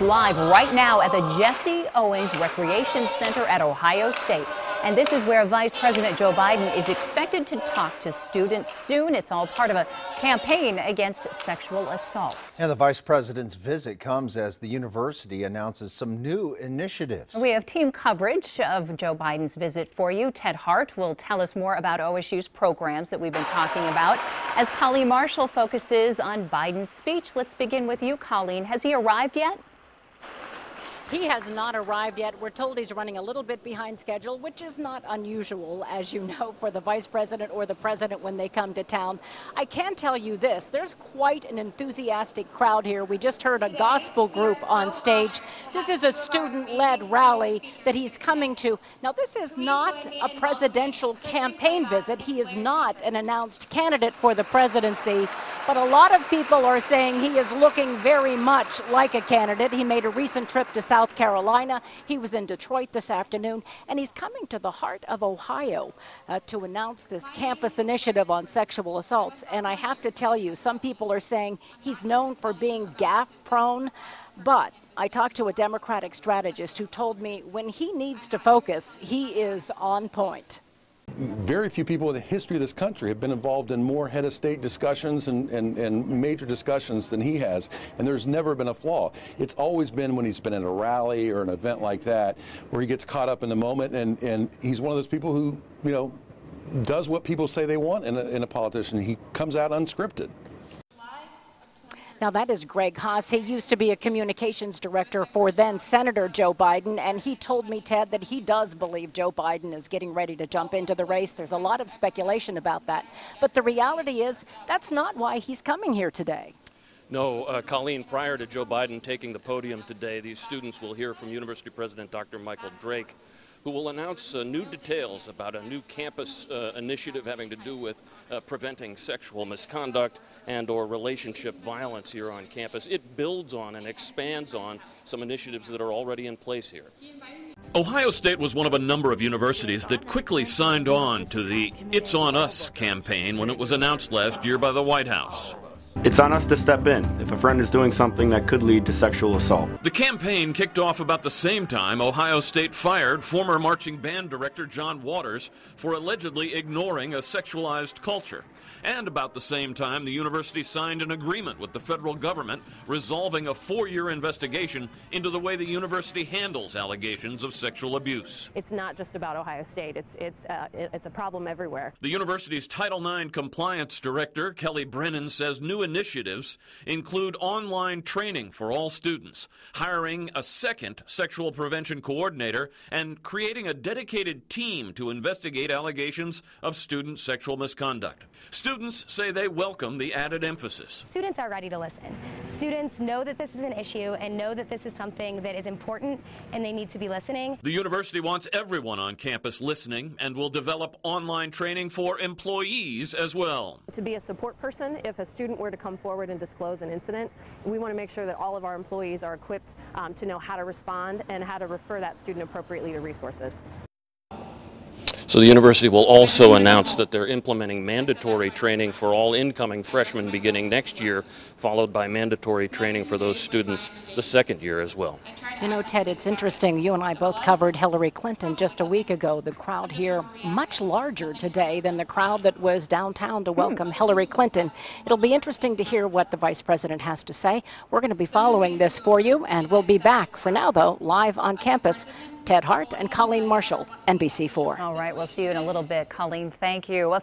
News live right now at the Jesse Owens Recreation Center at Ohio State. And this is where Vice President Joe Biden is expected to talk to students soon. It's all part of a campaign against sexual assaults. And the vice president's visit comes as the university announces some new initiatives. We have team coverage of Joe Biden's visit for you. Ted Hart will tell us more about OSU's programs that we've been talking about as Colleen Marshall focuses on Biden's speech. Let's begin with you, Colleen. Has he arrived yet? He has not arrived yet. We're told he's running a little bit behind schedule, which is not unusual, as you know, for the vice president or the president when they come to town. I can tell you this, there's quite an enthusiastic crowd here. We just heard a gospel group on stage. This is a student-led rally that he's coming to. Now, this is not a presidential campaign visit. He is not an announced candidate for the presidency, but a lot of people are saying he is looking very much like a candidate. He made a recent trip to South Carolina. He was in Detroit this afternoon, and he's coming to the heart of Ohio to announce this campus initiative on sexual assaults. And I have to tell you, some people are saying he's known for being gaffe-prone, but I talked to a Democratic strategist who told me when he needs to focus, he is on point. Very few people in the history of this country have been involved in more head of state discussions and major discussions than he has, and there's never been a flaw. It's always been when he's been at a rally or an event like that where he gets caught up in the moment, and he's one of those people who, you know, does what people say they want in a politician. He comes out unscripted. Now, that is Greg Haas. He used to be a communications director for then Senator Joe Biden, and he told me, Ted, that he does believe Joe Biden is getting ready to jump into the race. There's a lot of speculation about that. But the reality is that's not why he's coming here today. No, Colleen, prior to Joe Biden taking the podium today, these students will hear from University President Dr. Michael Drake, who will announce new details about a new campus initiative having to do with preventing sexual misconduct and or relationship violence here on campus. It builds on and expands on some initiatives that are already in place here. Ohio State was one of a number of universities that quickly signed on to the It's On Us campaign when it was announced last year by the White House. It's on us to step in if a friend is doing something that could lead to sexual assault. The campaign kicked off about the same time Ohio State fired former marching band director John Waters for allegedly ignoring a sexualized culture. And about the same time, the university signed an agreement with the federal government resolving a 4-year investigation into the way the university handles allegations of sexual abuse. It's not just about Ohio State. It's a problem everywhere. The university's Title IX compliance director, Kelly Brennan, says new initiatives include online training for all students, hiring a second sexual prevention coordinator, and creating a dedicated team to investigate allegations of student sexual misconduct. Students say they welcome the added emphasis. Students are ready to listen. Students know that this is an issue and know that this is something that is important and they need to be listening. The university wants everyone on campus listening and will develop online training for employees as well. To be a support person, if a student were to come forward and disclose an incident, we want to make sure that all of our employees are equipped to know how to respond and how to refer that student appropriately to resources. So the university will also announce that they're implementing mandatory training for all incoming freshmen beginning next year, followed by mandatory training for those students the second year as well. You know, Ted, it's interesting. You and I both covered Hillary Clinton just a week ago. The crowd here much larger today than the crowd that was downtown to welcome Hillary Clinton. It'll be interesting to hear what the vice president has to say. We're going to be following this for you, and we'll be back for now, though, live on campus. Ted Hart and Colleen Marshall, NBC4. All right, we'll see you in a little bit. Colleen, thank you.